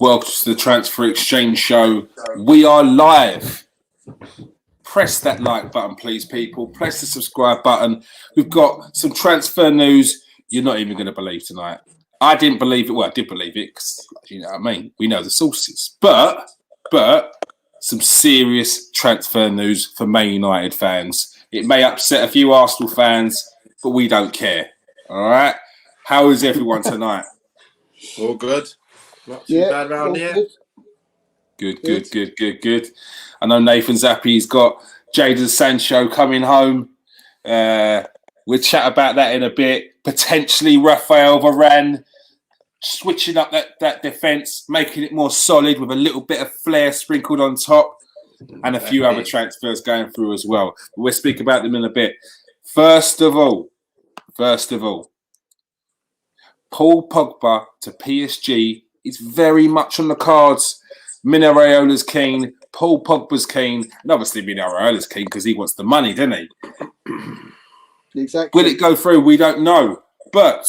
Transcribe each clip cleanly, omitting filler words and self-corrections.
Welcome to the Transfer Exchange Show. We are live. Press that like button, please, people. Press the subscribe button. We've got some transfer news you're not even going to believe tonight. I didn't believe it. Well, I did believe it because, you know what I mean? We know the sources. But some serious transfer news for Man United fans. It may upset a few Arsenal fans, but we don't care. All right? How is everyone tonight? All good. Not too bad around here. Good. I know Nathan Zappi's got Jadon Sancho coming home. We'll chat about that in a bit. Potentially Rafael Varane switching up that defence, making it more solid with a little bit of flair sprinkled on top, and a few other transfers going through as well. We'll speak about them in a bit. First of all, Paul Pogba to PSG is very much on the cards. Mino Raiola's keen, Paul Pogba's keen, and obviously Mino Raiola's keen because he wants the money, doesn't he? Exactly. Will it go through? We don't know. But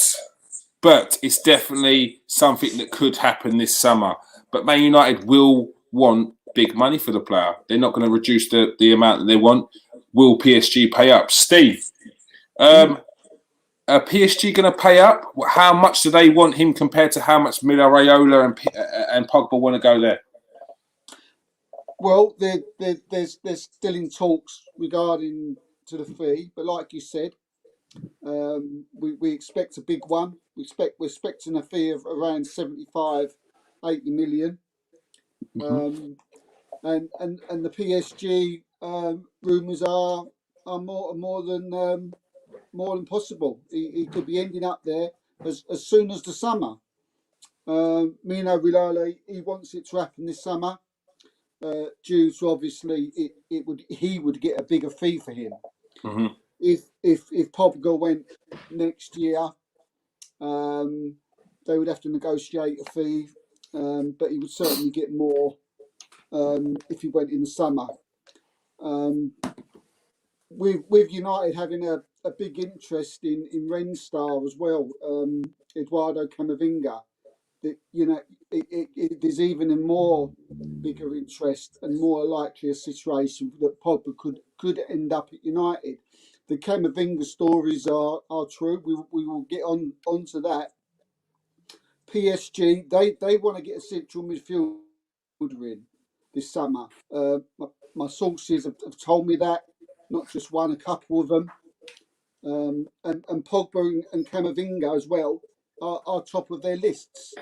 it's definitely something that could happen this summer. But Man United will want big money for the player. They're not going to reduce the amount that they want. Will PSG pay up? Steve, are PSG going to pay up? How much do they want him compared to how much Mino Raiola and Pogba want to go there? Well, they're still in talks regarding to the fee, but like you said, we expect a big one. We're expecting a fee of around 75, 80 million. And the PSG rumours are more than possible. He could be ending up there as soon as the summer. Mino Raiola, he wants it to happen this summer. Due to obviously he would get a bigger fee for him. Mm-hmm. If Pogba went next year, they would have to negotiate a fee, but he would certainly get more if he went in the summer. With United having a big interest in Renstar as well, Eduardo Camavinga, that there's even a more bigger interest and more likely a situation that Pogba could end up at United. The Camavinga stories are true. We will get onto that. PSG, they want to get a central midfielder in this summer. My sources have told me that, not just one, a couple of them. And Pogba and Camavinga as well are top of their lists.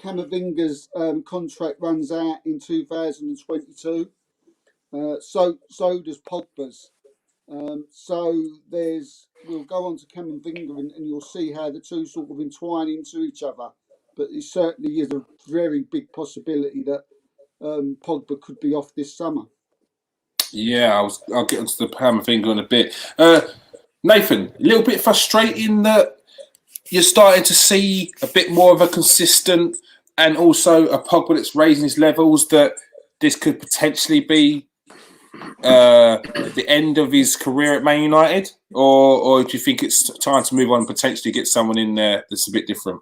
Camavinga's contract runs out in 2022. So does Pogba's. So we'll go on to Camavinga and you'll see how the two sort of entwine into each other. But it certainly is a very big possibility that Pogba could be off this summer. Yeah, I'll get onto the Camavinga in a bit. Nathan, a little bit frustrating that you're starting to see a bit more of a consistent and also a Pogba that's raising his levels, that this could potentially be the end of his career at Man United? Or do you think it's time to move on and potentially get someone in there that's a bit different?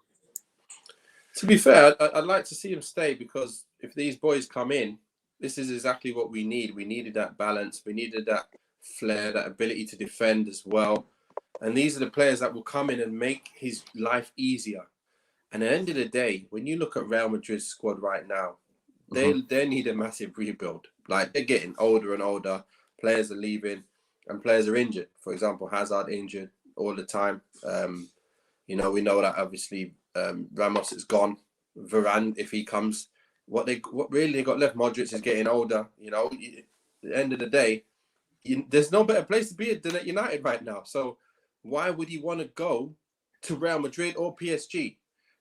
To be fair, I'd like to see him stay, because if these boys come in, this is exactly what we need. We needed that balance. We needed that flair, that ability to defend as well. And these are the players that will come in and make his life easier. And at the end of the day, when you look at Real Madrid's squad right now, they need a massive rebuild. Like, they're getting older and older. Players are leaving and players are injured. For example, Hazard injured all the time. We know that obviously Ramos is gone. Varane, if he comes, what really they got left, Modric is getting older. At the end of the day, there's no better place to be than at United right now. So why would he want to go to Real Madrid or PSG?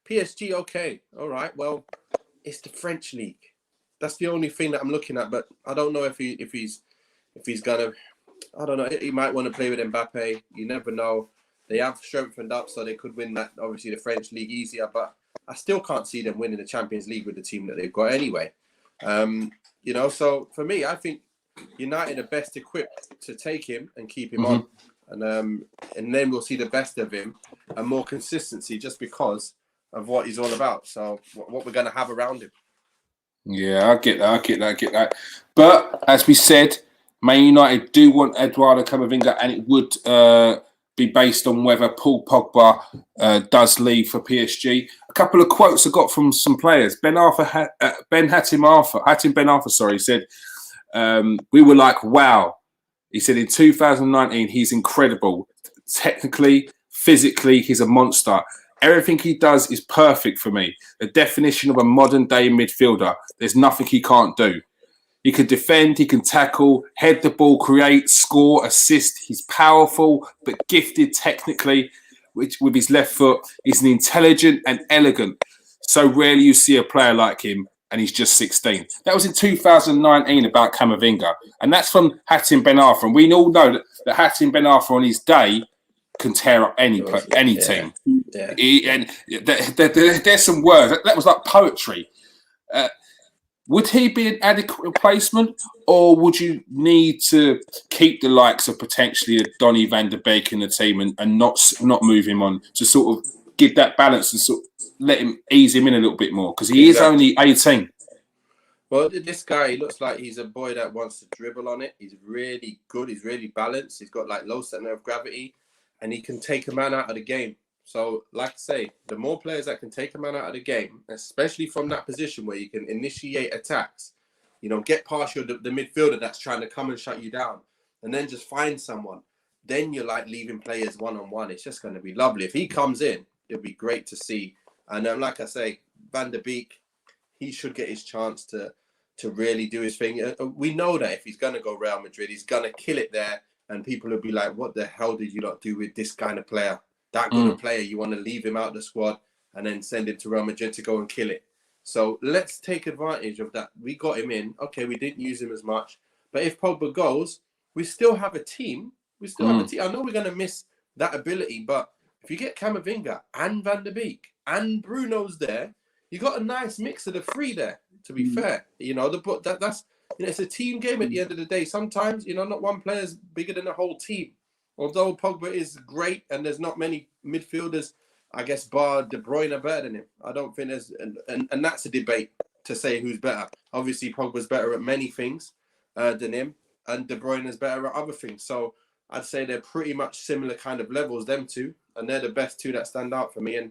PSG, okay, all right. Well, it's the French league. That's the only thing that I'm looking at. But I don't know if he's gonna. I don't know. He might want to play with Mbappe. You never know. They have strengthened up, so they could win that. Obviously, the French league easier, but I still can't see them winning the Champions League with the team that they've got anyway. So for me, I think United are best equipped to take him and keep him on, and then we'll see the best of him and more consistency. Just because of what he's all about. So what we're going to have around him. Yeah, I get that. But as we said, Man United do want Eduardo Camavinga, and it would be based on whether Paul Pogba does leave for PSG. A couple of quotes I got from some players. Hatim Ben Arthur, sorry, said, we were like, wow. He said in 2019, he's incredible. Technically, physically, he's a monster. Everything he does is perfect for me. The definition of a modern day midfielder. There's nothing he can't do. He can defend, he can tackle, head the ball, create, score, assist. He's powerful, but gifted technically, which with his left foot. He's an intelligent and elegant. So rarely you see a player like him, and he's just 16. That was in 2019 about Camavinga. And that's from Hatim Ben Arthur. And we all know that Hatim Ben Arthur on his day can tear up any team. Yeah. There's some words. That was like poetry. Would he be an adequate replacement, or would you need to keep the likes of potentially a Donny van der Beek in the team and not move him on to sort of give that balance and sort of let him ease him in a little bit more, because he is only 18. Well, this guy, he looks like he's a boy that wants to dribble on it. He's really good. He's really balanced. He's got like low center of gravity, and he can take a man out of the game. So, like I say, the more players that can take a man out of the game, especially from that position where you can initiate attacks, get past the midfielder that's trying to come and shut you down, and then just find someone. Then you're like leaving players one-on-one. It's just going to be lovely. If he comes in, it'll be great to see. And like I say, Van der Beek, he should get his chance to really do his thing. We know that if he's going to go Real Madrid, he's going to kill it there. And people will be like, what the hell did you not do with this kind of player? That good a player, you want to leave him out of the squad and then send him to Real Madrid to go and kill it. So let's take advantage of that. We got him in. Okay, we didn't use him as much. But if Pogba goes, we still have a team. I know we're going to miss that ability, but if you get Camavinga and Van der Beek and Bruno's there, you got a nice mix of the three there, to be fair. That's it's a team game at the end of the day. Sometimes, not one player's bigger than the whole team. Although Pogba is great and there's not many midfielders, I guess, bar De Bruyne are better than him. I don't think there's... And that's a debate to say who's better. Obviously, Pogba's better at many things than him, and De Bruyne is better at other things. So I'd say they're pretty much similar kind of levels, them two. And they're the best two that stand out for me. And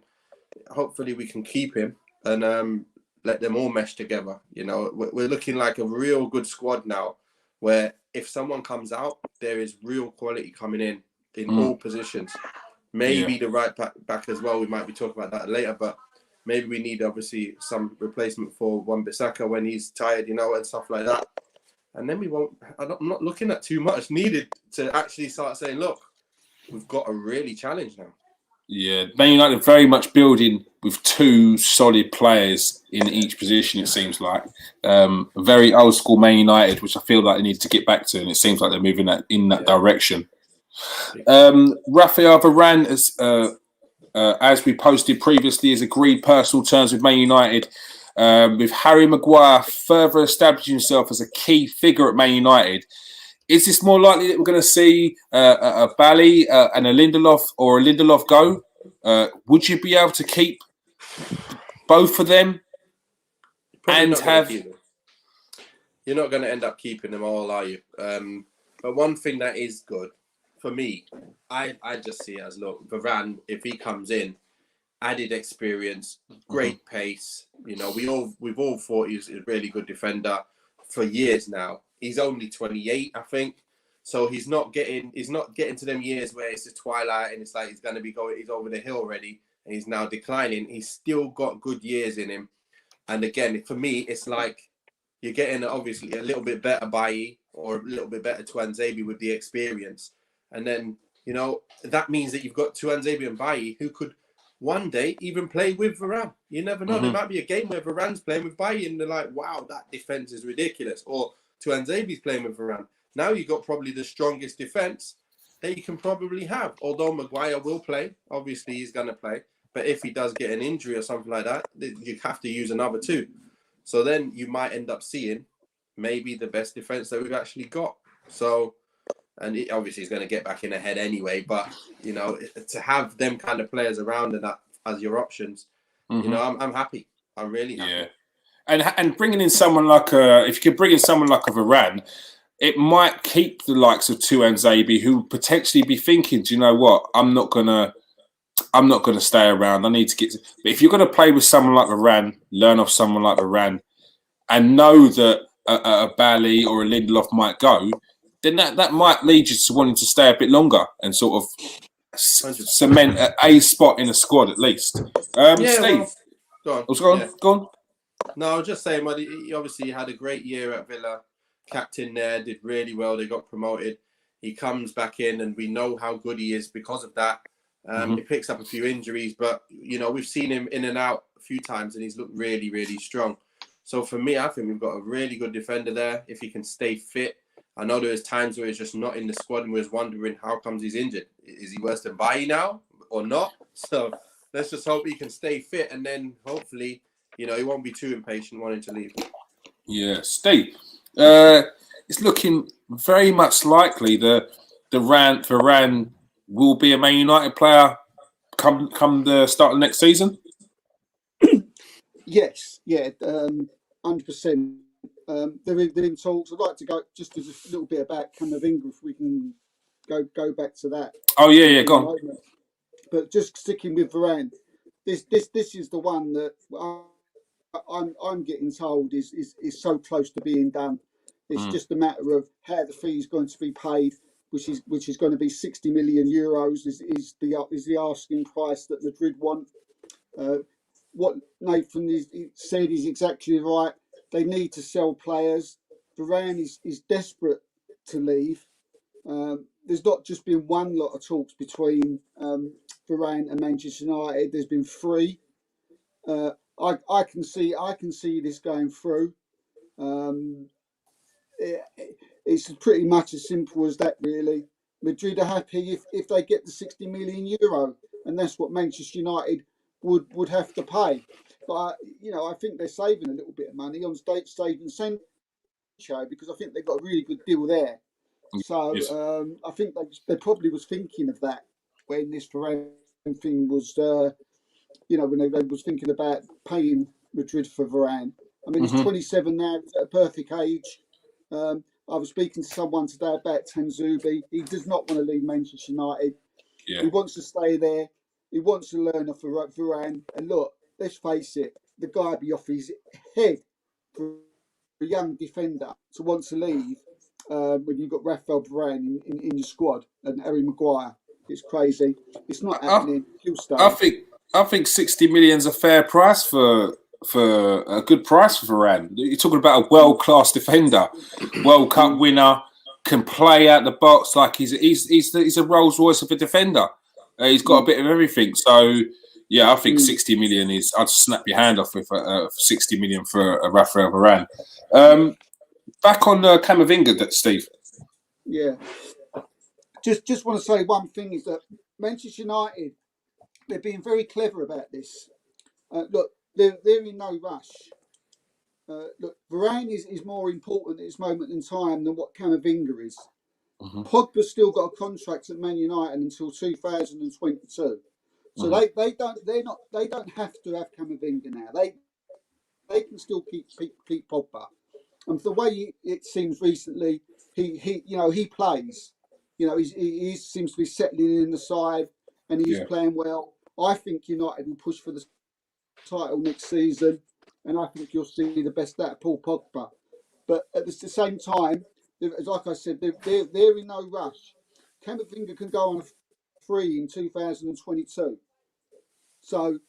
hopefully we can keep him and let them all mesh together. We're looking like a real good squad now, where if someone comes out, there is real quality coming in all positions. Maybe the right back as well. We might be talking about that later, but maybe we need obviously some replacement for Wan-Bissaka when he's tired, and stuff like that. And then I'm not looking at too much needed to actually start saying, look, we've got a really challenge now. Yeah, Man United very much building with two solid players in each position, it seems like. Very old school Man United, which I feel like they need to get back to, and it seems like they're moving in that direction. Rafael Varane, as we posted previously, has agreed personal terms with Man United, with Harry Maguire further establishing himself as a key figure at Man United. Is this more likely that we're going to see a Bally and a Lindelof go? Would you be able to keep both of them and have? You're not going to end up keeping them all, are you? But one thing that is good for me, I just see it as, look, Varane, if he comes in, added experience, great pace. We've all thought he's a really good defender for years now. He's only 28, I think. So he's not getting to them years where it's the twilight and it's like he's over the hill already and he's now declining. He's still got good years in him. And again, for me, it's like you're getting obviously a little bit better Bailly or a little bit better Tuanzebe with the experience. And then, that means that you've got Tuanzebe and Bailly who could one day even play with Varane. You never know. There might be a game where Varane's playing with Bailly and they're like, wow, that defense is ridiculous. Or Tuanzebe's playing with Varane. Now you've got probably the strongest defense that you can probably have. Although Maguire will play. Obviously, he's going to play. But if he does get an injury or something like that, you have to use another two. So then you might end up seeing maybe the best defense that we've actually got. So, and obviously he's going to get back in ahead anyway. But, to have them kind of players around and that as your options, You know, I'm happy. I'm really happy. Yeah. And bringing in someone like if you could bring in someone like a Varane, it might keep the likes of Tuanzebe, who potentially be thinking, do you know what? I'm not gonna stay around. I need to get. But if you're gonna play with someone like Varane, learn off someone like Varane, and know that a Bally or a Lindelof might go, then that might lead you to wanting to stay a bit longer and sort of 100%. cement a spot in a squad at least. Steve, Well, what's going on? Go on. No, I was just saying, but he obviously had a great year at Villa. Captain there, did really well. They got promoted. He comes back in, and we know how good he is because of that. He picks up a few injuries, but you know, we've seen him in and out a few times, and he's looked really, really strong. So for me, I think we've got a really good defender there. If he can stay fit, I know there's times where he's just not in the squad, and we're wondering how comes he's injured. Is he worse than Bailly now or not? So let's just hope he can stay fit, and then hopefully, you know, he won't be too impatient wanting to leave. Yeah, Steve. It's looking very much likely the Varane will be a Man United player come the start of next season. Yes, yeah, 100%. They're in talks. I'd like to go just as a little bit about Camavinga, if we can go back to that. Oh yeah, go on. But just sticking with Varane, this is the one that I'm getting told is so close to being done. It's just a matter of how the fee is going to be paid, which is going to be 60 million euros is the asking price that Madrid want. What Nathan said is exactly right. They need to sell players. Varane is desperate to leave. There's not just been one lot of talks between Varane and Manchester United. There's been three. I can see this going through. It's pretty much as simple as that, really. Madrid are happy if they get the 60 million euro, and that's what Manchester United would have to pay. But you know, I think they're saving a little bit of money on saving Sancho, because I think they've got a really good deal there. So Yes. I think they probably was thinking of that when this Varane thing was, when they was thinking about paying Madrid for Varane. I mean, he's 27 now, he's at a perfect age. I was speaking to someone today about Tanzubi. He does not want to leave Manchester United. Yeah. He wants to stay there. He wants to learn off Varane. And look, let's face it, the guy would be off his head for a young defender to want to leave when you've got Rafael Varane in your squad and Harry Maguire. It's crazy. It's not happening. He'll stay. I think 60 million is a fair price for a good price for Varane. You're talking about a world-class defender, World Cup winner, can play out the box like he's a Rolls Royce of a defender. He's got a bit of everything. So yeah, I think 60 million is. I'd snap your hand off with 60 million for a Rafael Varane. Back on Camavinga, Steve. Yeah. Just want to say one thing is that Manchester United, they're being very clever about this. Look, they're in no rush. Look, Varane is more important at this moment in time than what Camavinga is. Pogba's still got a contract at Man United until 2022, so they don't have to have Camavinga now. They can still keep Pogba, and the way it seems recently, he plays. You know, he seems to be settling in the side, and he's playing well. I think United will push for the title next season, and I think you'll see the best out of Paul Pogba. But at the same time, like I said, they're in no rush. Camavinga can go on a free in 2022. So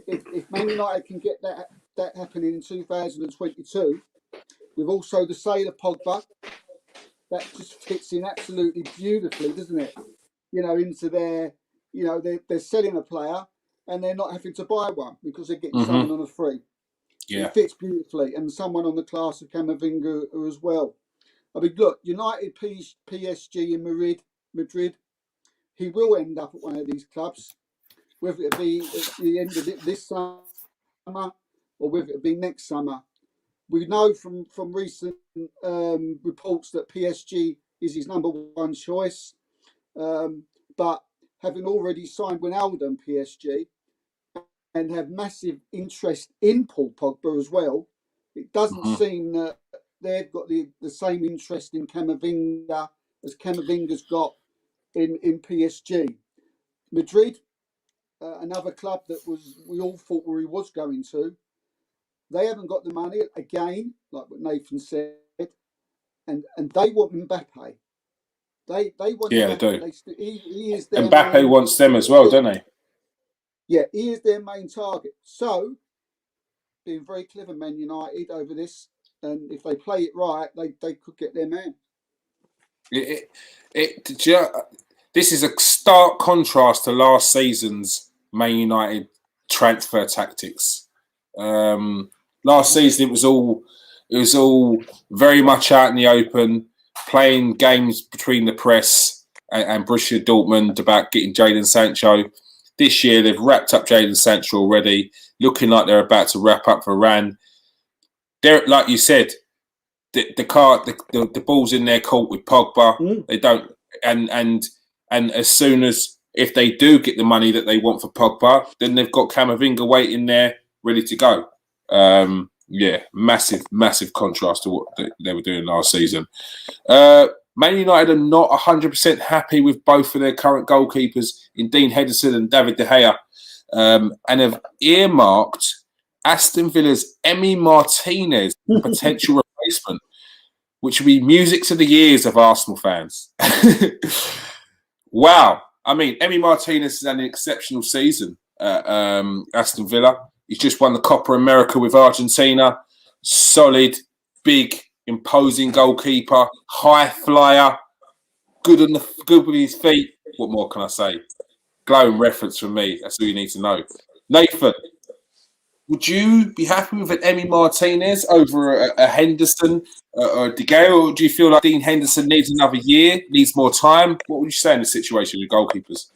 if Man United can get that happening in 2022, with also the sale of Pogba, that just fits in absolutely beautifully, doesn't it? You know, into their, they're selling a player and they're not having to buy one because they're getting someone on a free. Yeah. It fits beautifully, and someone on the class of Camavinga as well. I mean, look, United, PSG in Madrid, he will end up at one of these clubs, whether it be at the end of this summer or whether it be next summer. We know from recent reports that PSG is his number one choice, but having already signed Ronaldo in PSG, and have massive interest in Paul Pogba as well. It doesn't seem that they've got the same interest in Camavinga as Camavinga's got in PSG. Madrid, another club that we all thought where he was going to, they haven't got the money again, like what Nathan said, and they want Mbappe. They want Yeah, Mbappe. they do. He is their Mbappe main, wants them as well, don't they? yeah, he is their main target. So, being very clever, Man United over this, and if they play it right, they could get their man. This is a stark contrast to last season's Man United transfer tactics. Last season, it was all very much out in the open, playing games between the press and Borussia Dortmund about getting Jadon Sancho. This year, they've wrapped up Jadon Sancho already, looking like they're about to wrap up Varane. They're, like you said, the ball's in their court with Pogba. They don't, and as soon as if they do get the money that they want for Pogba, then they've got Camavinga waiting there, ready to go. Massive contrast to what they were doing last season. Man United are not 100% happy with both of their current goalkeepers, in Dean Henderson and David De Gea, and have earmarked Aston Villa's Emi Martinez potential replacement, which will be music to the ears of Arsenal fans. Wow. I mean, Emi Martinez has had an exceptional season at Aston Villa. He's just won the Copa America with Argentina. Solid, big, imposing goalkeeper, high flyer, good with his feet. What more can I say? Glowing reference from me. That's all you need to know. Nathan, would you be happy with an Emi Martinez over a Henderson or a De Gea, or do you feel like Dean Henderson needs another year, needs more time? What would you say in this situation with goalkeepers?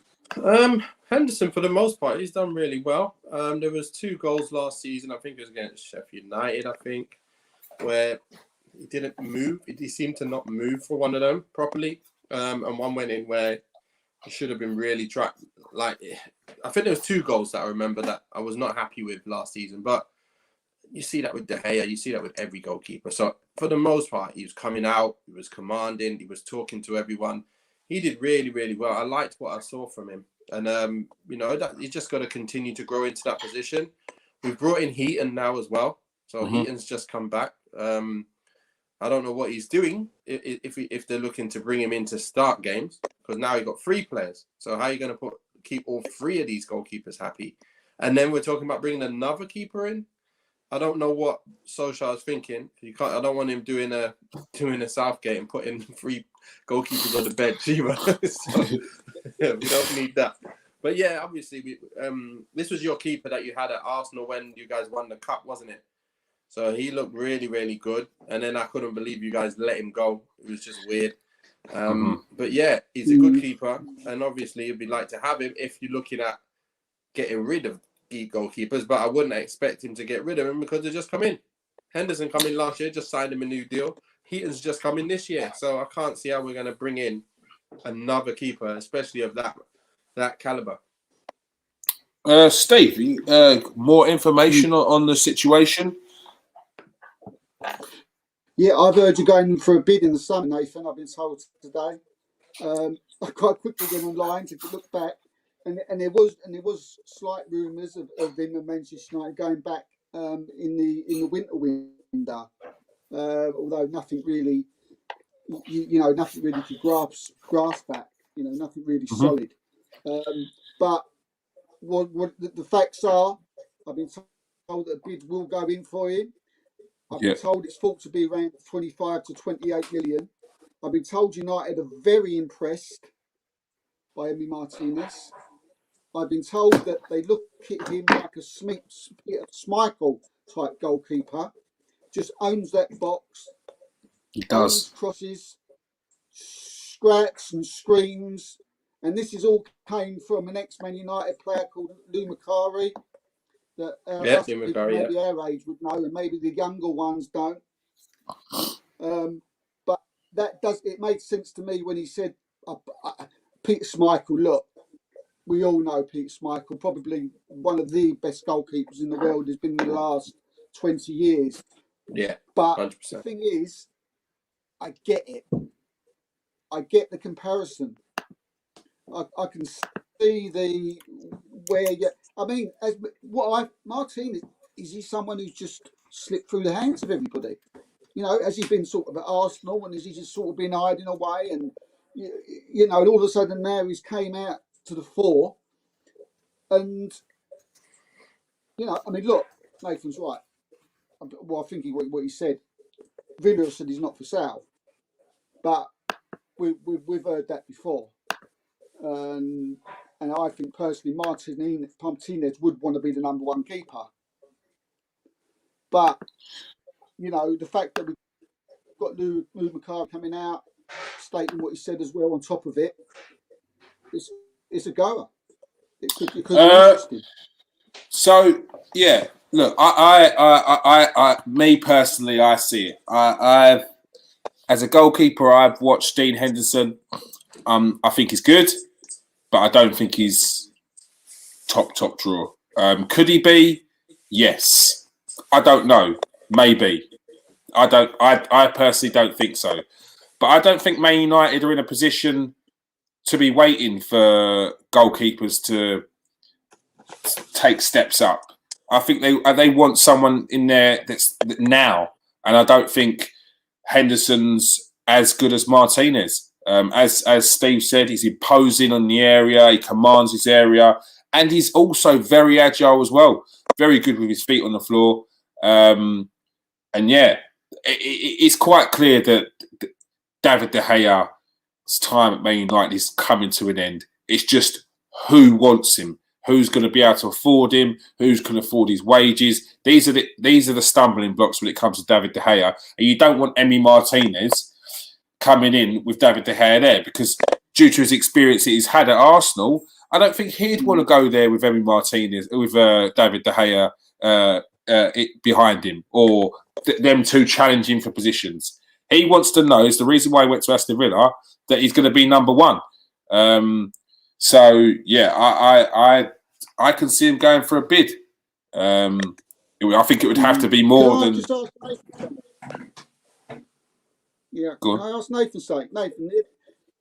Henderson, for the most part, he's done really well. There was 2 goals last season. I think it was against Sheffield United, where he didn't move. He seemed to not move for one of them properly. And one went in where he should have been really tracked. Like, I think there was 2 goals that I remember that I was not happy with last season. But you see that with De Gea, you see that with every goalkeeper. So for the most part, he was coming out, he was commanding, he was talking to everyone. He did really, really well. I liked what I saw from him. And, that he's just got to continue to grow into that position. We've brought in Heaton now as well. So Heaton's just come back. I don't know what he's doing if they're looking to bring him in to start games, because now you've got 3 players. So how are you going to keep all 3 of these goalkeepers happy? And then we're talking about bringing another keeper in. I don't know what Solskjaer's thinking. I don't want him doing a Southgate and putting 3 goalkeepers on the bench either. So we don't need that. But yeah, obviously, this was your keeper that you had at Arsenal when you guys won the cup, wasn't it? So he looked really, really good. And then I couldn't believe you guys let him go. It was just weird. But yeah, he's a good keeper. And obviously, you'd be like to have him if you're looking at getting rid of goalkeepers. But I wouldn't expect him to get rid of him because they just come in. Henderson come in last year, just signed him a new deal. Heaton's just come in this year. So I can't see how we're going to bring in another keeper, especially of that caliber. Steve, more information on the situation? Yeah, I've heard you're going for a bid in the summer, Nathan. I've been told today. I quite quickly went online to look back, and there was slight rumours of him and Manchester United going back in the winter window, although nothing really, nothing really to grasp at. Nothing really solid. But what the facts are, I've been told that a bid will go in for him. I've been told it's thought to be around 25 to 28 million. I've been told United are very impressed by Emi Martinez. I've been told that they look at him like a Schmeichel type goalkeeper. Just owns that box. He does. Crosses, scraps and screams. And this is all came from an ex-Man United player called Lou Macari. That maybe our age would know, and maybe the younger ones don't. But it made sense to me when he said, Peter Schmeichel, look, we all know Peter Schmeichel, probably one of the best goalkeepers in the world, has been in the last 20 years. Yeah, But 100%. the thing is, I get it. I get the comparison. I can see Martinez, is he someone who's just slipped through the hands of everybody? You know, has he been sort of at Arsenal and has he just sort of been hiding away and, and all of a sudden now he's came out to the fore and, look, Nathan's right. Well, I think what he said, Villa said he's not for sale, but we've heard that before. And I think personally, Martinez would want to be the number one keeper. But, the fact that we've got Lou McCarr coming out, stating what he said as well on top of it, it's a goer. It could be interesting. So, yeah, look, me personally, I see it. I've as a goalkeeper, I've watched Dean Henderson. I think he's good, but I don't think he's top drawer. Could he be? Yes. I don't know. Maybe. I personally don't think so. But I don't think Man United are in a position to be waiting for goalkeepers to take steps up. I think they want someone in there that's now, and I don't think Henderson's as good as Martinez. As Steve said, he's imposing on the area, he commands his area, and he's also very agile as well. Very good with his feet on the floor. And yeah, it's quite clear that David De Gea's time at Man United is coming to an end. It's just who wants him, who's going to be able to afford him, who's can afford his wages. These are the stumbling blocks when it comes to David De Gea. And you don't want Emi Martinez coming in with David De Gea there, because due to his experience that he's had at Arsenal, I don't think he'd want to go there with Emi Martinez, with David De Gea behind him, or them two challenging for positions. He wants to know, it's the reason why he went to Aston Villa, that he's going to be number one. So yeah, I can see him going for a bid. I think it would have to be more than. Yeah, Go can I ask Nathan something? Nathan,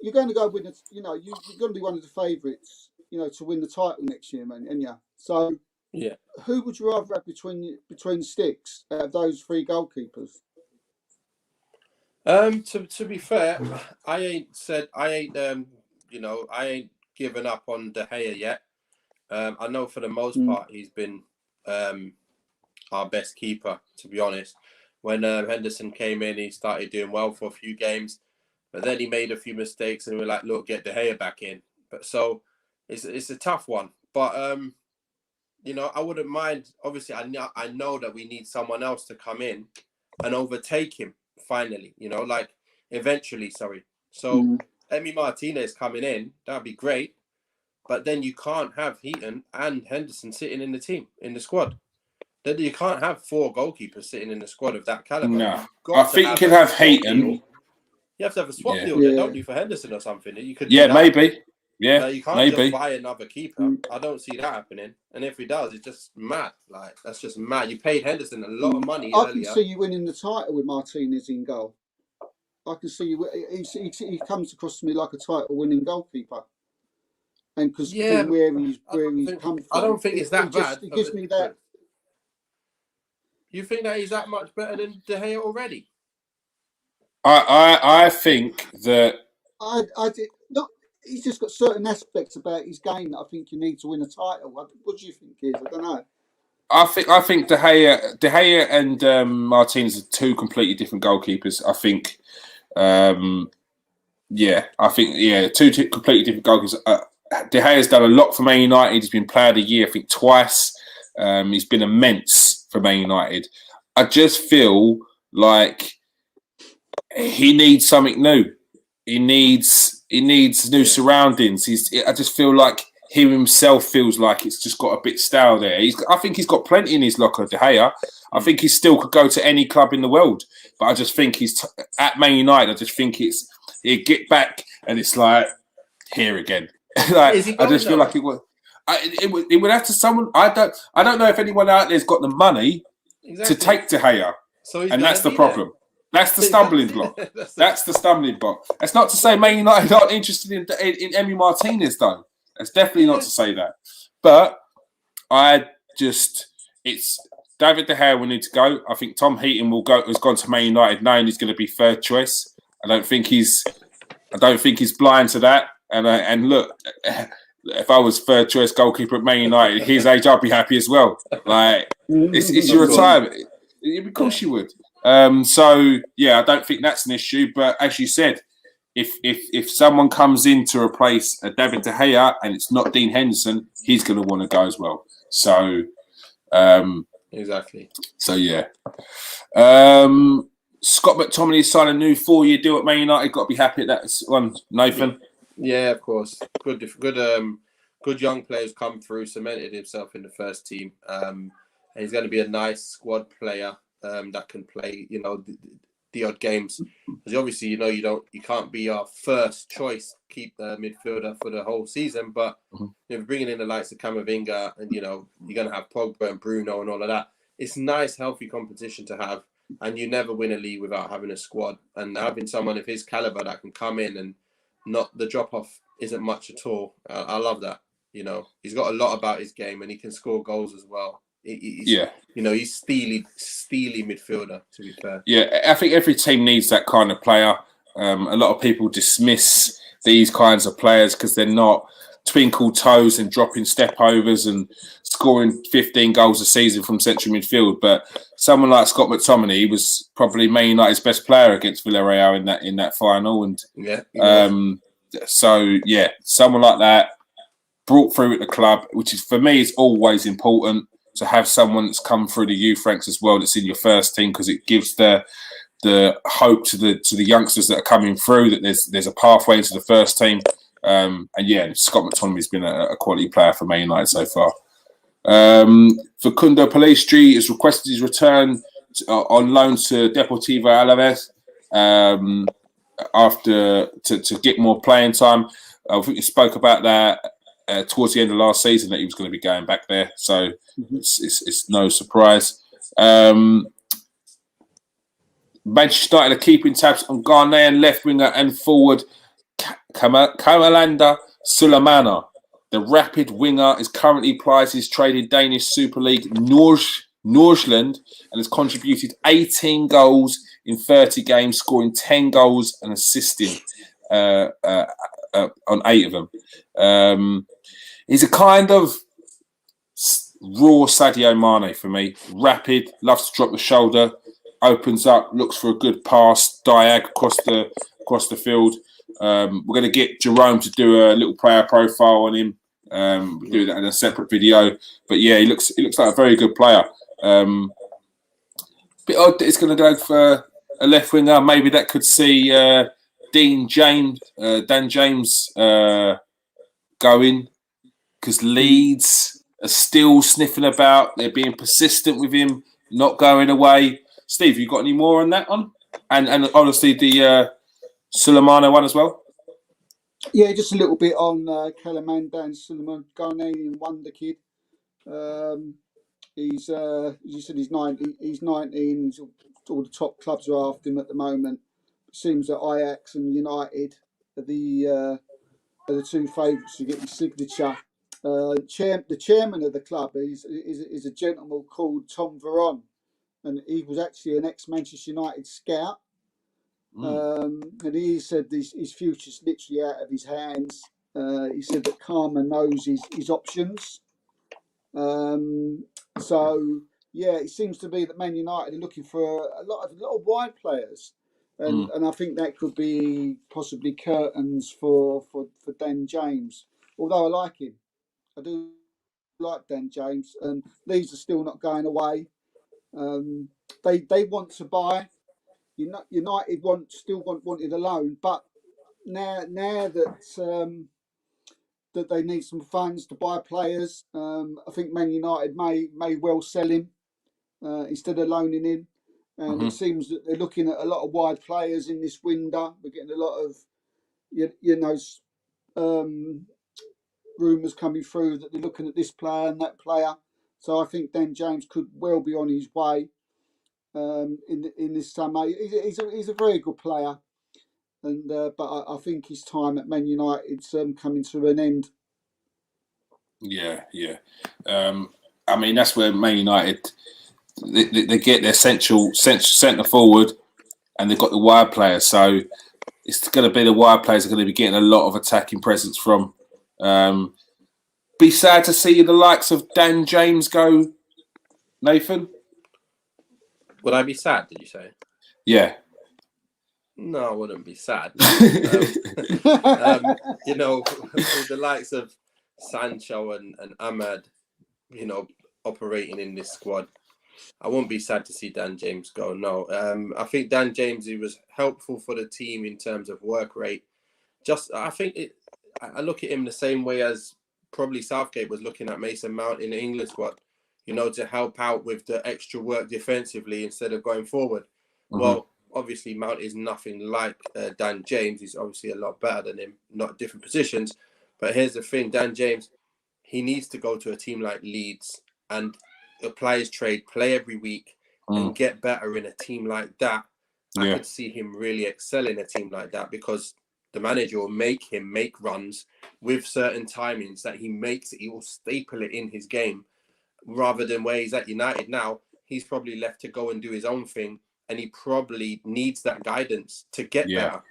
you're going to go with you're going to be one of the favourites, to win the title next year, man, and yeah. So yeah, who would you rather have between sticks out of those three goalkeepers? To be fair, I ain't given up on De Gea yet. I know for the most part he's been our best keeper, to be honest. When Henderson came in, he started doing well for a few games, but then he made a few mistakes, and we're like, look, get De Gea back in. But so it's a tough one. But I wouldn't mind. Obviously, I know that we need someone else to come in and overtake him finally. Eventually. Sorry. So Emi Martinez coming in, that'd be great. But then you can't have Heaton and Henderson sitting in the squad. Then you can't have four goalkeepers sitting in the squad of that caliber. No, I think you can have Heaton. You have to have a swap deal, then, don't you, for Henderson or something? You could. Yeah, maybe. Yeah, you can't maybe just buy another keeper. I don't see that happening. And if he does, it's just mad. That's just mad. You paid Henderson a lot of money earlier. I can see you winning the title with Martinez in goal. I can see you. He comes across to me like a title-winning goalkeeper. And because where he's come from, I don't think it's that bad. It gives me that. You think that he's that much better than De Gea already? I think that I did not. He's just got certain aspects about his game that I think you need to win a title. What do you think, is? I don't know. I think De Gea and Martinez are two completely different goalkeepers. I think, two completely different goalkeepers. De Gea's done a lot for Man United. He's been Player of the Year, I think, twice. He's been immense for Man United. I just feel like he needs something new. He needs new surroundings. I just feel like he himself feels like it's just got a bit stale there. I think he's got plenty in his locker, De Gea. I think he still could go to any club in the world. But I just think he's at Man United. I just think he'd get back and it's like, here again. Like, Is he I going just feel though? like it would. It would have to someone. I don't know if anyone out there's got the money to Exactly. take De Gea, So he's and gonna that's the be there. problem. That's the stumbling block. That's the stumbling block. That's not to say Man United aren't interested in Emi Martinez, though. That's definitely not to say that. But it's David De Gea will need to go. I think Tom Heaton has gone to Man United knowing he's going to be third choice. I don't think he's blind to that. And look, if I was third choice goalkeeper at Man United, his age, I'd be happy as well. Like, it's your retirement. Of course you would. So yeah, I don't think that's an issue. But as you said, if someone comes in to replace David De Gea and it's not Dean Henderson, he's going to want to go as well. So exactly. So yeah. Scott McTominay signed a new 4-year deal at Man United. Got to be happy at that one, Nathan. Yeah, of course. Good young players come through, cemented himself in the first team. And he's going to be a nice squad player that can play, the odd games. Because obviously, you can't be our first choice midfielder for the whole season. But bringing in the likes of Camavinga, and you're going to have Pogba and Bruno and all of that. It's nice, healthy competition to have, and you never win a league without having a squad. And having someone of his caliber that can come in and not the drop off isn't much at all. I love that. He's got a lot about his game, and he can score goals as well. He's steely midfielder, to be fair. Yeah, I think every team needs that kind of player. A lot of people dismiss these kinds of players because they're not twinkle toes and dropping step overs and scoring 15 goals a season from central midfield. But someone like Scott McTominay was probably Man United's best player against Villarreal in that final. And so yeah, someone like that brought through at the club, which is for me is always important to have someone that's come through the youth ranks as well that's in your first team, because it gives the hope to the youngsters that are coming through that there's a pathway into the first team. And yeah, Scott McTominay's been a quality player for Man United so far. Facundo Pellistri has requested his return on loan to Deportivo Alaves after to get more playing time. I think you spoke about that towards the end of last season that he was going to be going back there, so it's no surprise. Manchester United are keeping tabs on Ghanaian left winger and forward Kamalanda Sulemana. The rapid winger is currently plies his trade in Danish Super League Nordsjælland and has contributed 18 goals in 30 games, scoring 10 goals and assisting on 8 of them. He's a kind of raw Sadio Mane for me. Rapid, loves to drop the shoulder, opens up, looks for a good pass, diag across the field. We're going to get Jerome to do a little player profile on him. We'll do that in a separate video. But yeah, he looks like a very good player. Bit odd that it's going to go for a left winger. Maybe that could see Dan James going, because Leeds are still sniffing about. They're being persistent with him, not going away. Steve, you got any more on that one? And honestly, the Sulemana one as well. Yeah, just a little bit on Kalamandan Suleiman, Ghanaian wonder kid. He's as you said, he's 19. He's 19. All the top clubs are after him at the moment. It seems that Ajax and United are the two favourites to get his signature. The chairman of the club is a gentleman called Tom Veron, and he was actually an ex-Manchester United scout. And he said his future's literally out of his hands. He said that Karma knows his options. So yeah, it seems to be that Man United are looking for a lot of wide players, and I think that could be possibly curtains for Dan James. Although I like him, I do like Dan James, and Leeds are still not going away. They want to buy. United wanted a loan, but now that that they need some funds to buy players, I think Man United may well sell him instead of loaning him. And it seems that they're looking at a lot of wide players in this window. We're getting a lot of rumours coming through that they're looking at this player and that player. So I think Dan James could well be on his way in this summer. He's a very good player, and but I think his time at Man United's coming to an end. Yeah. I mean, that's where Man United they get their central centre forward, and they've got the wide players. So it's going to be the wide players are going to be getting a lot of attacking presence from. Be sad to see the likes of Dan James go, Nathan. Would I be sad, did you say? Yeah. No, I wouldn't be sad. You know, with the likes of Sancho and Ahmad, you know, operating in this squad, I won't be sad to see Dan James go. No, I think Dan James, he was helpful for the team in terms of work rate. I look at him the same way as probably Southgate was looking at Mason Mount in the England squad, you know, to help out with the extra work defensively instead of going forward. Mm-hmm. Well, obviously Mount is nothing like Dan James. He's obviously a lot better than him, not different positions. But here's the thing, Dan James, he needs to go to a team like Leeds and apply his trade, play every week and get better in a team like that. I could see him really excel in a team like that because the manager will make him make runs with certain timings that he will staple it in his game, rather than where he's at United now. He's probably left to go and do his own thing, and he probably needs that guidance to get better.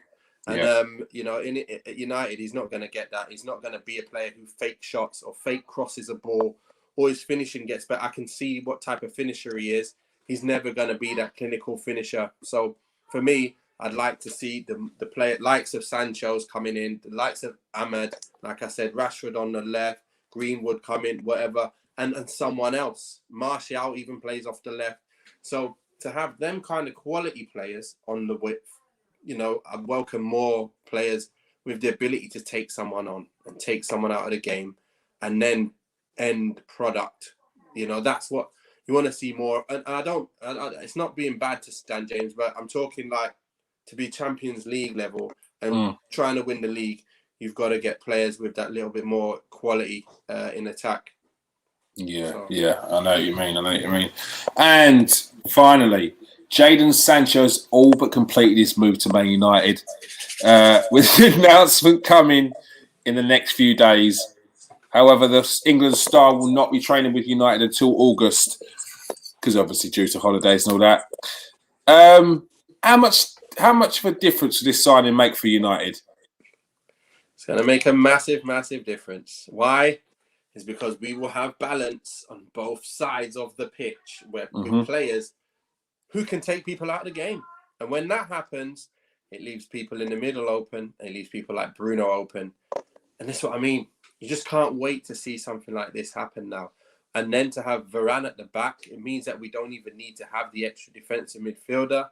And you know, at United, he's not going to get that. He's not going to be a player who fake shots or fake crosses a ball, or his finishing gets better. I can see what type of finisher he is. He's never going to be that clinical finisher. So for me, I'd like to see the player likes of Sancho's coming in, the likes of Ahmad, like I said, Rashford on the left, Greenwood coming, whatever, and someone else. Martial even plays off the left. So to have them kind of quality players on the width, you know, I welcome more players with the ability to take someone on and take someone out of the game and then end product. You know, that's what you want to see more. And it's not being bad to Stan James, but I'm talking like to be Champions League level and trying to win the league, you've got to get players with that little bit more quality in attack. Yeah, I know what you mean. And finally, Jadon Sancho's all but completed his move to Man United, with the announcement coming in the next few days. However, the England star will not be training with United until August, because obviously due to holidays and all that. How much of a difference will this signing make for United? It's going to make a massive, massive difference. Why? It's because we will have balance on both sides of the pitch with players who can take people out of the game. And when that happens, it leaves people in the middle open. It leaves people like Bruno open. And that's what I mean. You just can't wait to see something like this happen now. And then to have Varane at the back, it means that we don't even need to have the extra defensive midfielder.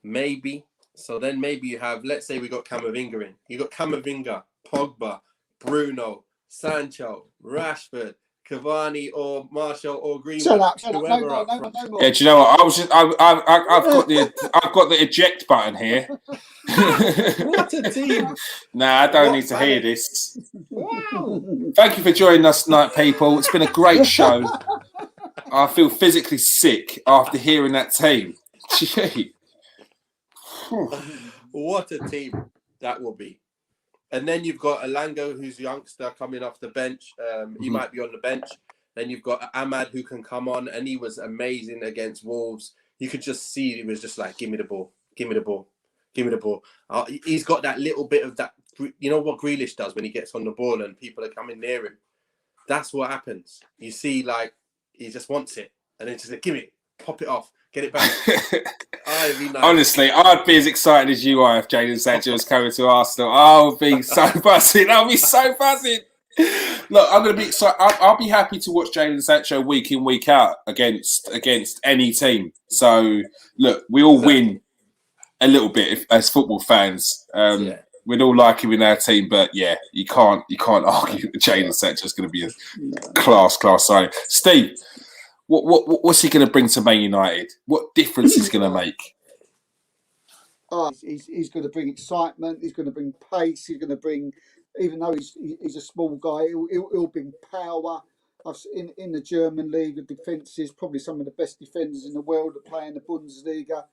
Maybe. So then maybe you have, let's say we got Camavinga in. You got Camavinga, Pogba, Bruno, Sancho, Rashford, Cavani, or Martial, or Greenwood. Shut up. No, Yeah, do you know what? I've got the eject button here. What a team! Nah, I don't need to hear this. Wow. Thank you for joining us tonight, people. It's been a great show. I feel physically sick after hearing that team. Gee. What a team that will be. And then you've got Alango, who's a youngster coming off the bench. He might be on the bench. Then you've got Ahmad, who can come on, and he was amazing against Wolves. You could just see it was just like, give me the ball, give me the ball, give me the ball. He's got that little bit of that, you know what Grealish does when he gets on the ball and people are coming near him? That's what happens. You see, like, he just wants it. And then just like, give it, pop it off, get it back. Honestly, I'd be as excited as you are if Jadon Sancho was coming to Arsenal. I'll be so buzzing. I'll be so buzzing. Look, I'm going to be excited. I'll be happy to watch Jadon Sancho week in, week out against any team. So, look, we all win a little bit as football fans. We'd all like him in our team, but yeah, you can't argue that Jadon Sancho is going to be a class signing. Steve, what's he going to bring to Man United? What difference is going to make? He's going to bring excitement. He's going to bring pace. He's going to bring even though he's a small guy, he'll bring power. In the German league, the defences, probably some of the best defenders in the world that play in the Bundesliga.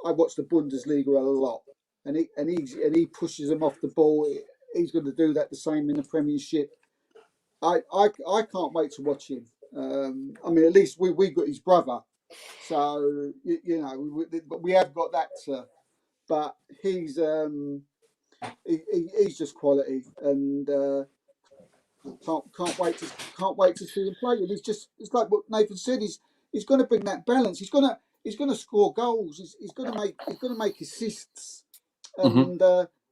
I watch the Bundesliga a lot, and he pushes them off the ball. He's going to do that the same in the Premiership. I can't wait to watch him. I mean, at least we got his brother, so you know, we have got that. But he's just quality, and can't wait to see him play. And it's like what Nathan said. He's going to bring that balance. He's going to score goals. He's going to make assists. And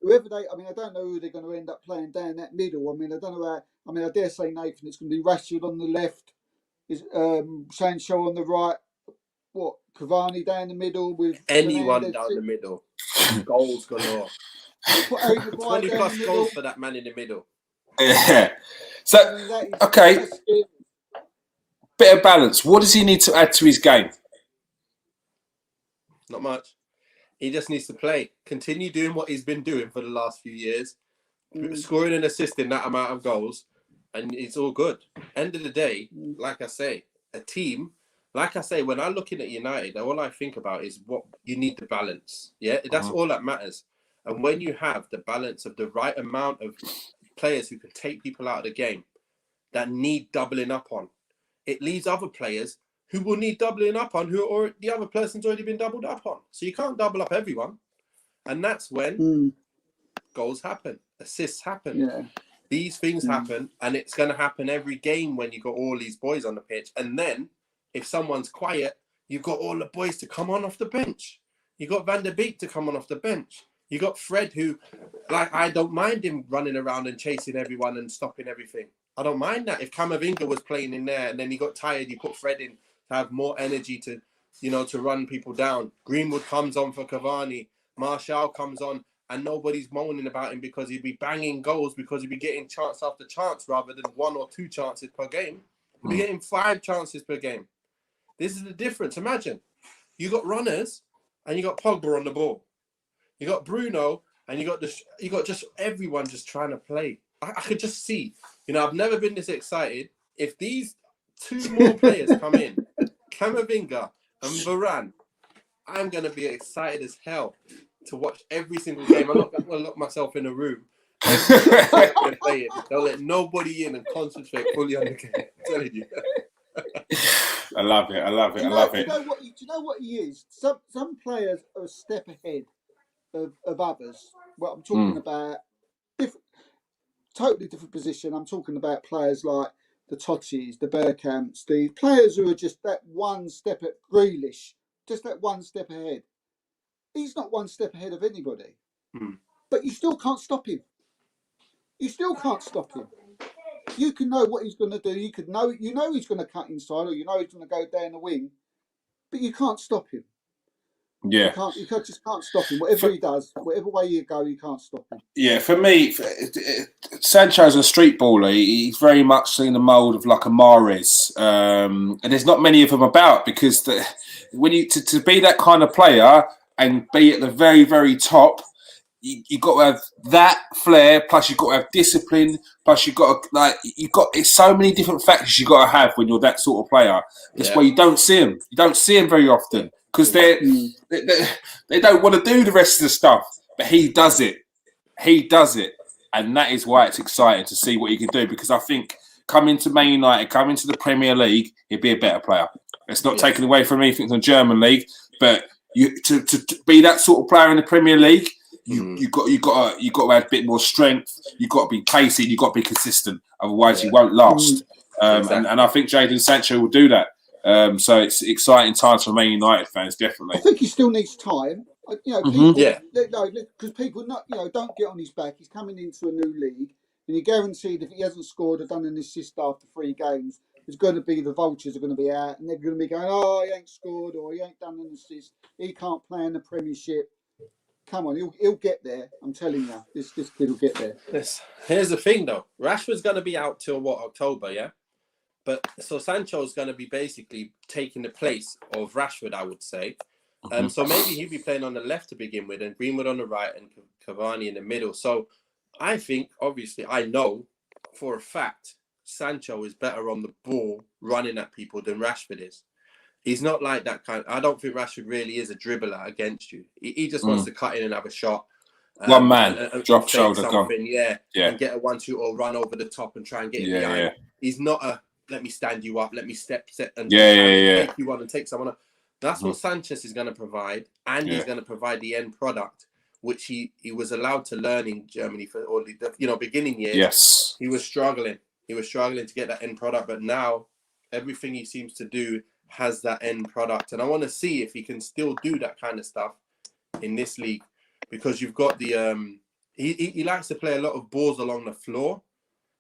whoever I don't know who they're going to end up playing down that middle. I mean, I don't know how. I mean, I dare say, Nathan, it's going to be Rashford on the left, is Sancho on the right. What, Cavani down the middle with anyone Fernandez down the middle. Goals galore. 20 plus goals for that man in the middle. Yeah. So, okay. Bit of balance. What does he need to add to his game? Not much. He just needs to play. Continue doing what he's been doing for the last few years. Scoring and assisting that amount of goals. And it's all good. End of the day, like I say, a team, like I say, when I'm looking at United, all I think about is what you need the balance. Yeah, that's all that matters. And when you have the balance of the right amount of players who can take people out of the game that need doubling up on, it leaves other players who will need doubling up on or the other person's already been doubled up on. So you can't double up everyone. And that's when goals happen, assists happen. Yeah. These things happen, and it's going to happen every game when you got all these boys on the pitch. And then, if someone's quiet, you've got all the boys to come on off the bench. You got Van der Beek to come on off the bench. You got Fred, who, like, I don't mind him running around and chasing everyone and stopping everything. I don't mind that. If Camavinga was playing in there and then he got tired, he put Fred in to have more energy to, to run people down. Greenwood comes on for Cavani. Martial comes on. And nobody's moaning about him because he'd be banging goals, because he'd be getting chance after chance rather than 1 or 2 chances per game. He'd be getting 5 chances per game. This is the difference. Imagine you got runners and you got Pogba on the ball. You got Bruno and you got just everyone just trying to play. I could just see. I've never been this excited. If these 2 more players come in, Camavinga and Varane, I'm gonna be excited as hell to watch every single game. I'm not going to lock myself in a room. Playing. Don't let nobody in and concentrate fully on the game. I'm telling you. I love it. Do you know what he is? Some players are a step ahead of others. Well, I'm talking about totally different position. I'm talking about players like the Tottis, the Bergkamps, the players who are just that one step at Grealish, just that one step ahead. He's not one step ahead of anybody, but you still can't stop him. You still can't stop him. You can know what he's going to do. You know he's going to cut inside, or he's going to go down the wing, but you can't stop him. Yeah, you just can't stop him. Whatever he does, whatever way you go, you can't stop him. Yeah, for me, Sancho's a street baller. He's very much in the mould of like a Mahrez, and there's not many of them about because when you to be that kind of player and be at the very, very top, you got to have that flair. Plus, you've got to have discipline. Plus, it's so many different factors you got to have when you're that sort of player. That's why you don't see them. You don't see them very often because they don't want to do the rest of the stuff. But he does it. He does it, and that is why it's exciting to see what he can do. Because I think coming to Man United, coming to the Premier League, he'd be a better player. It's not taken away from anything from the German league, but to be that sort of player in the Premier League. You got to have a bit more strength. You got to be pacey. You got to be consistent. Otherwise, you won't last. Exactly. And I think Jadon Sancho will do that. So it's exciting times for Man United fans, definitely. I think he still needs time. People, because people don't get on his back. He's coming into a new league, and you're guaranteed if he hasn't scored or done an assist after 3 games, it's going to be the vultures are going to be out, and they're going to be going, "Oh, he ain't scored or he ain't done an assist. He can't play in the Premiership." Come on, he'll get there. I'm telling you, this kid will get there. Here's the thing, though. Rashford's going to be out till October, yeah. But so Sancho's going to be basically taking the place of Rashford, I would say. So maybe he'll be playing on the left to begin with, and Greenwood on the right, and Cavani in the middle. So I think, obviously, I know for a fact Sancho is better on the ball running at people than Rashford is. He's not like that kind. I don't think Rashford really is a dribbler against you. He just wants to cut in and have a shot. One man, and drop fake shoulder, gone. yeah, Yeah. and get a 1-2 or run over the top and try and get it behind. Yeah. He's not a let me stand you up, let me step and Yeah. take you on and take someone up. That's what Sanchez is going to provide, and he's going to provide the end product, which he was allowed to learn in Germany for all the beginning years. Yes, he was struggling. He was struggling to get that end product, but now everything he seems to do has that end product, and I want to see if he can still do that kind of stuff in this league, because you've got the he likes to play a lot of balls along the floor.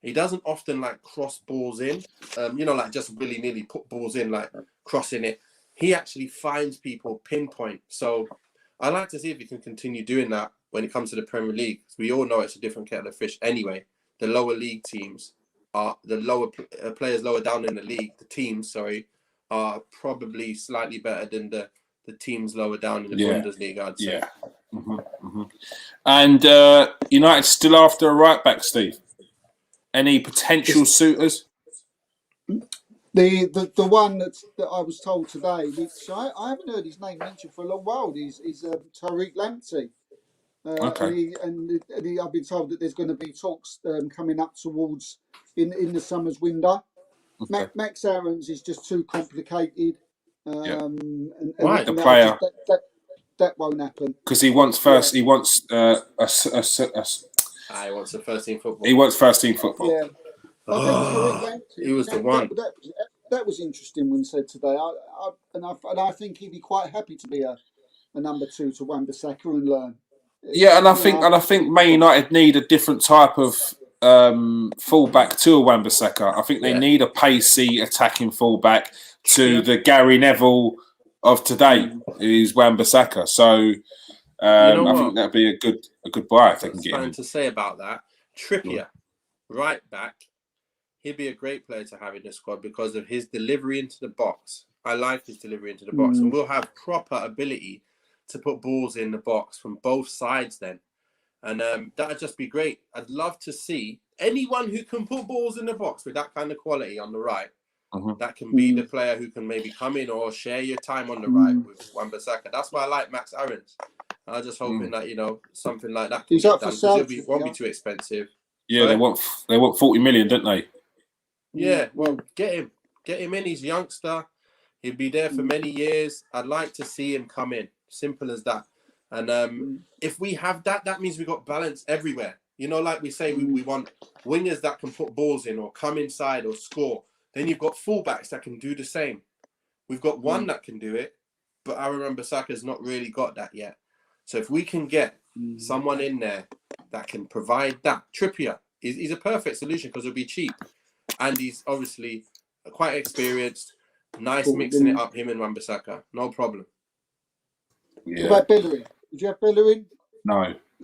He doesn't often like cross balls in, like just willy-nilly put balls in, like crossing it. He actually finds people pinpoint. So I like to see if he can continue doing that when it comes to the Premier League. We all know it's a different kettle of fish anyway. The lower league teams are the lower players lower down in the league. The teams, are probably slightly better than the teams lower down in the Bundesliga, I'd say. Yeah. And United still after a right back, Steve. Any potential suitors? The one that I was told today, which I haven't heard his name mentioned for a long while, is Tariq Lamptey. Okay. And I've been told that there's going to be talks coming up towards in the summer's window. Okay. Max Aarons is just too complicated. Why? The player. That won't happen. Because he wants first. Yeah. He wants He wants the first team football. He wants first team football. Yeah. He was the one. That was interesting when said today. I think he'd be quite happy to be a number 2 to Wan-Bissaka and learn. Yeah, and I think Man United need a different type of fullback to a Wan-Bissaka. I think they need a pacey attacking fullback to the Gary Neville of today, who's Wan-Bissaka. So I think that'd be a good buy if they can get him. To say about that, Trippier, right back, he'd be a great player to have in the squad because of his delivery into the box. I like his delivery into the box, and we'll have proper ability to put balls in the box from both sides then. And that'd just be great. I'd love to see anyone who can put balls in the box with that kind of quality on the right. That can be the player who can maybe come in or share your time on the right with Wan-Bissaka. That's why I like Max Aarons. I'm just hoping that something like that can He's get up for done, sale. because it won't be too expensive. Yeah, they want 40 million, don't they? Yeah, well, get him in. He's a youngster. He'll be there for many years. I'd like to see him come in. Simple as that. And if we have that, that means we've got balance everywhere. Like we say, we want wingers that can put balls in or come inside or score. Then you've got fullbacks that can do the same. We've got one that can do it, but Aaron Wan-Bissaka's not really got that yet. So if we can get someone in there that can provide that, Trippier, he's a perfect solution because it'll be cheap. And he's obviously quite experienced. Nice mixing it up, him and Wan-Bissaka. No problem. Yeah. What about Bellerin? Did you have Bellerin?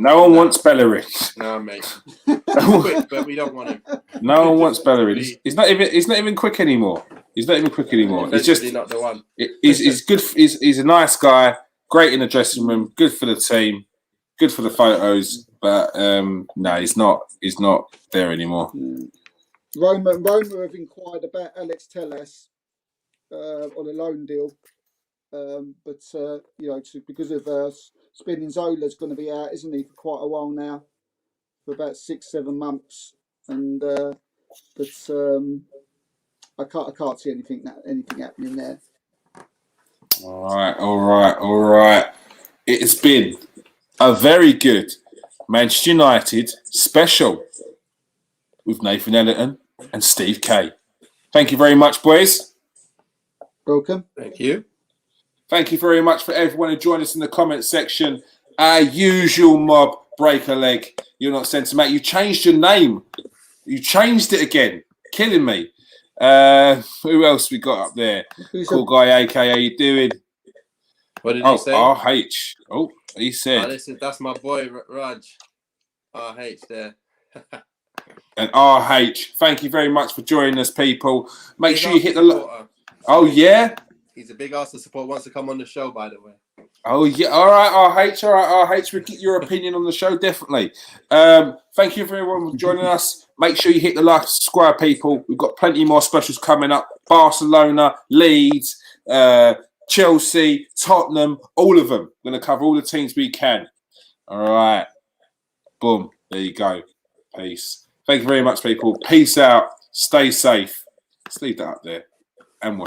No one wants Bellerin. No, mate. He's quick, but we don't want him. No one wants Bellerin. He's not even quick anymore. He's just not the one. He's good. He's a nice guy. Great in the dressing room. Good for the team. Good for the photos. But no, he's not. He's not there anymore. Roma have inquired about Alex Telles on a loan deal, but because of Spinazzola's going to be out, isn't he, for quite a while now, for about 6-7 months, and I can't see anything happening there. All right. It has been a very good Manchester United special with Nathan Ellerton and Steve Kay. Thank you very much, boys. Welcome. Thank you. Thank you very much for everyone who joined us in the comment section. Our usual mob, break a leg. You're not sentiment. You changed your name. You changed it again. Killing me. Who else we got up there? Cool guy, AK. How you doing? What did he say? RH. Oh, he said. That's my boy, Raj. RH there. And RH, thank you very much for joining us, people. Make sure you hit the... Oh, yeah? He's a big Arsenal supporter. Wants to come on the show, by the way. Oh yeah, all right, RH, all right, RH. We'll get your opinion on the show definitely. Thank you for everyone for joining us. Make sure you hit the like, subscribe, people. We've got plenty more specials coming up. Barcelona, Leeds, Chelsea, Tottenham, all of them. We're gonna cover all the teams we can. All right, boom. There you go. Peace. Thank you very much, people. Peace out. Stay safe. Let's leave that up there and watch.